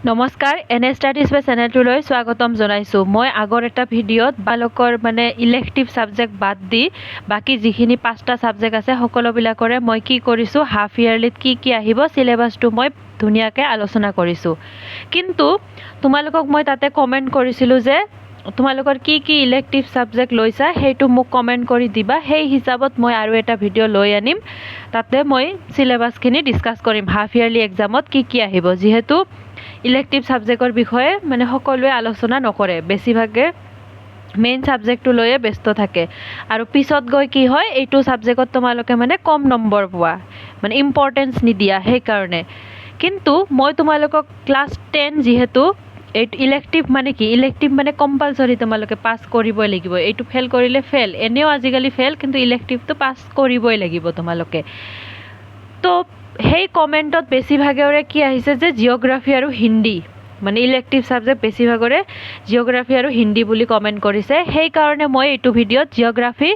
নমস্কাৰ এনে ষ্টাডিজ বাই চেনেলটোলৈ স্বাগতম জনাইছোঁ। মই আগৰ এটা ভিডিঅ'ত বালকৰ ইলেক্টিভ ছাবজেক্ট বাদ দি বাকী যিখিনি 5টা ছাবজেক্ট আছে সকলোবিলাকৰে মই কি কৰিছোঁ, হাফ ইয়াৰলিত কি আহিব চিলেবাছটো মই ধুনীয়াকৈ আলোচনা কৰিছোঁ। কিন্তু তোমালোকক মই তাতে কমেণ্ট কৰিছিলোঁ যে তোমালোকৰ কি ইলেক্টিভ ছাবজেক্ট লৈছা সেইটো মোক কমেণ্ট কৰি দিবা। সেই হিচাপত মই আৰু এটা ভিডিঅ' লৈ আনিম, তাতে মই চিলেবাছখিনি ডিছকাছ কৰিম হাফ ইয়াৰলি এক্সামত কি আহিব। যিহেতু ইলেক্টিভ ছাবজেক্টৰ বিষয়ে সকলোৱে আলোচনা নকৰে, বেছিভাগে মেইন ছাবজেক্টটো লৈয়ে ব্যস্ত থাকে আৰু পিছত গৈ কি হয় এইটো ছাবজেক্টত তোমালোকে কম নম্বৰ পোৱা, ইম্পৰ্টেঞ্চ নিদিয়া সেইকাৰণে। কিন্তু মই তোমালোকক ক্লাছ 10 যিহেতু এইটো ইলেক্টিভ কি ইলেক্টিভ কম্পালচৰি তোমালোকে পাছ কৰিবই লাগিব। এইটো ফেইল কৰিলে ফেইল, এনেও আজিকালি ফেইল, কিন্তু ইলেক্টিভটো পাছ কৰিবই লাগিব তোমালোকে। তো সেই কমেণ্টত বেছিভাগৰে কি আহিছে যে জিঅ'গ্ৰাফী আৰু হিন্দী, ইলেক্টিভ ছাবজেক্ট বেছিভাগৰে জিঅ'গ্ৰাফী আৰু হিন্দী বুলি কমেণ্ট কৰিছে। সেইকাৰণে মই এইটো ভিডিঅ'ত জিঅ'গ্ৰাফী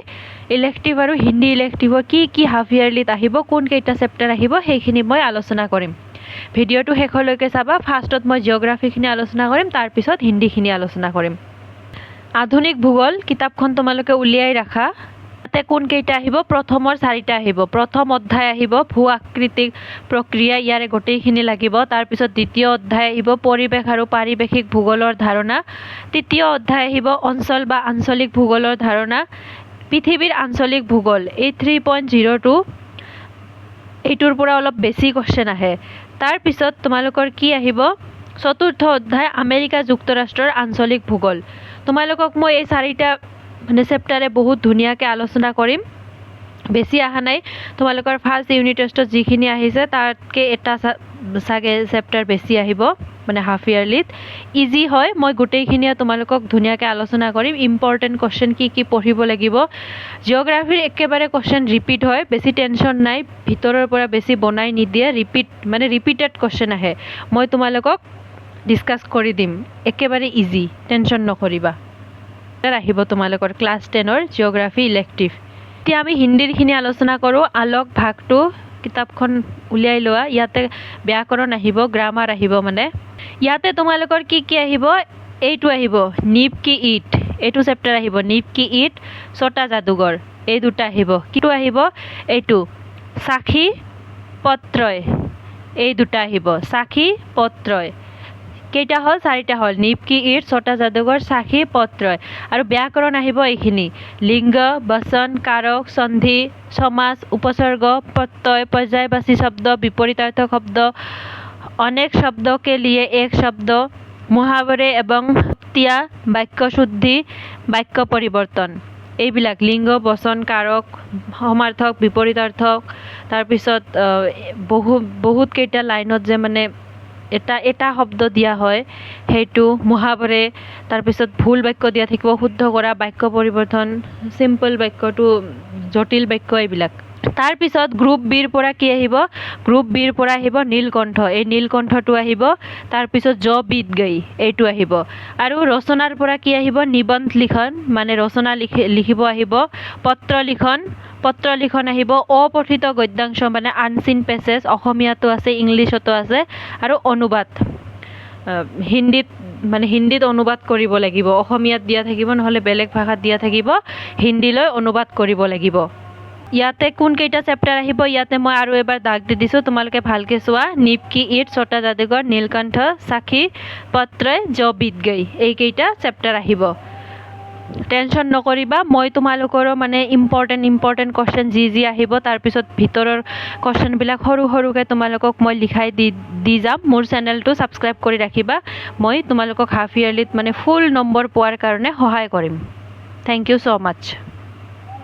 ইলেক্টিভ আৰু হিন্দী ইলেক্টিভৰ কি হাফ ইয়াৰলিত আহিব, কোন কেইটা চেপ্টাৰ আহিব সেইখিনি মই আলোচনা কৰিম। ভিডিঅ'টো শেষলৈকে চাবা। ফাৰ্ষ্টত মই জিঅ'গ্ৰাফীখিনি আলোচনা কৰিম, তাৰপিছত হিন্দীখিনি আলোচনা কৰিম। আধুনিক ভূগোল কিতাপখন তোমালোকে উলিয়াই ৰাখা। তাতে কোন কেইটা আহিব, প্ৰথমৰ 4টা আহিব। প্ৰথম অধ্যায় আহিব ভূ আকৃতিক প্ৰক্ৰিয়া, ইয়াৰে গোটেইখিনি লাগিব। তাৰপিছত দ্বিতীয় অধ্যায় আহিব পৰিৱেশ আৰু পাৰিৱেশিক ভূগোলৰ ধাৰণা। তৃতীয় অধ্যায় আহিব অঞ্চল বা আঞ্চলিক ভূগোলৰ ধাৰণা। পৃথিৱীৰ আঞ্চলিক ভূগোল এই 3.02 এইটোৰ পৰা অলপ বেছি কুৱেশ্যন আহে। তাৰপিছত তোমালোকৰ কি আহিব, চতুৰ্থ অধ্যায় আমেৰিকা যুক্তৰাষ্ট্ৰৰ আঞ্চলিক ভূগোল। তোমালোকক মই এই 4টা চেপ্টাৰে বহুত ধুনীয়াকৈ আলোচনা কৰিম। বেছি অহা নাই, তোমালোকৰ ফাৰ্ষ্ট ইউনিট টেষ্টত যিখিনি আহিছে তাতকৈ এটা চাগে চেপ্টাৰ বেছি আহিব হাফ ইয়াৰলিত। ইজি হয়, মই গোটেইখিনিয়ে তোমালোকক ধুনীয়াকৈ আলোচনা কৰিম। ইম্পৰ্টেণ্ট কুৱেশ্যন কি পঢ়িব লাগিব। জিঅ'গ্ৰাফীৰ একেবাৰে কুৱেশ্যন ৰিপিট হয়, বেছি টেনশ্যন নাই, ভিতৰৰ পৰা বেছি বনাই নিদিয়ে, ৰিপিটেড কুৱেশ্যন আহে। মই তোমালোকক ডিছকাছ কৰি দিম, একেবাৰে ইজি, টেনশ্যন নকৰিবা। আহিব তোমালোকৰ ক্লাছ 10ৰ জিঅ'গ্ৰাফী ইলেক্টিভ। এতিয়া আমি হিন্দীৰখিনি আলোচনা কৰোঁ। আলোক ভাগটো কিতাপখন উলিয়াই লোৱা। ইয়াতে ব্যাকৰণ আহিব, গ্ৰামাৰ আহিব। ইয়াতে তোমালোকৰ কি আহিব, এইটো আহিব নিপ কি ইট, এইটো চেপ্টাৰ আহিব নিপ কি ইট, ছটা যাদুঘৰ, এই দুটা আহিব। কিটো আহিব, এইটো সাক্ষী পত্ৰয়, এই দুটা আহিব সাক্ষী পত্ৰয়। কেইটা হ'ল, 4টা হ'ল, নিপ কি ইট, ছটা যাদুঘৰ, সাক্ষী পত্ৰয়। আৰু ব্যাকৰণ আহিব এইখিনি লিংগ, বচন, কাৰক, সন্ধি, সমাস, উপসৰ্গ, প্ৰত্যয়, পৰ্যায়বাচী শব্দ, বিপৰীতাৰ্থক শব্দ, অনেক শব্দ কে লিয়ে এক শব্দ, মুহাৱৰে এবং ক্তিয়া, বাক্য শুদ্ধি, বাক্য পৰিৱৰ্তন। এইবিলাক লিংগ, বচন, কাৰক, সমাৰ্থক, বিপৰীতাৰ্থক। তাৰপিছত বহুত কেইটা লাইনত যে এটা শব্দ দিয়া হয় সেইটো মুহাৱৰে। তাৰপিছত ভুল বাক্য দিয়া থাকিব, শুদ্ধ কৰা, বাক্য পৰিৱৰ্তন, চিম্পল বাক্যটো জটিল বাক্য, এইবিলাক। তাৰপিছত গ্ৰুপ বিৰ পৰা কি আহিব, গ্ৰুপ বিৰ পৰা আহিব নীলকণ্ঠ, এই নীলকণ্ঠটো আহিব। তাৰপিছত জ বিত গৈ এইটো আহিব। আৰু ৰচনাৰ পৰা কি আহিব, নিবন্ধ লিখন, ৰচনা লিখিব আহিব। পত্ৰ লিখন আহিব। অপঠিত গদ্যাংশ আনচিন পেছেজ, অসমীয়াতো আছে, ইংলিছতো আছে। আৰু অনুবাদ হিন্দীত অনুবাদ কৰিব লাগিব, অসমীয়াত দিয়া থাকিব, নহ'লে বেলেগ ভাষাত দিয়া থাকিব, হিন্দীলৈ অনুবাদ কৰিব লাগিব। ইয়াতে কোন কেইটা চেপ্টাৰ আহিব, ইয়াতে মই আৰু এবাৰ দাগ দি দিছোঁ, তোমালোকে ভালকৈ চোৱা। নিপ কি ইট, ছটা যাদুঘৰ, নীলকণ্ঠ, সাক্ষী পত্ৰয়, জ বিত গৈ, এইকেইটা চেপ্টাৰ আহিব। টেনশ্যন নকৰিবা, মই তোমালোকৰো ইম্পৰ্টেণ্ট কুৱেশ্যন যি আহিব, তাৰপিছত ভিতৰৰ কুৱেশ্যনবিলাক সৰুকৈ তোমালোকক মই লিখাই দি যাম। মোৰ চেনেলটো ছাবস্ক্ৰাইব কৰি ৰাখিবা, মই তোমালোকক হাফ ইয়াৰলিত ফুল নম্বৰ পোৱাৰ কাৰণে সহায় কৰিম। Thank you so' much.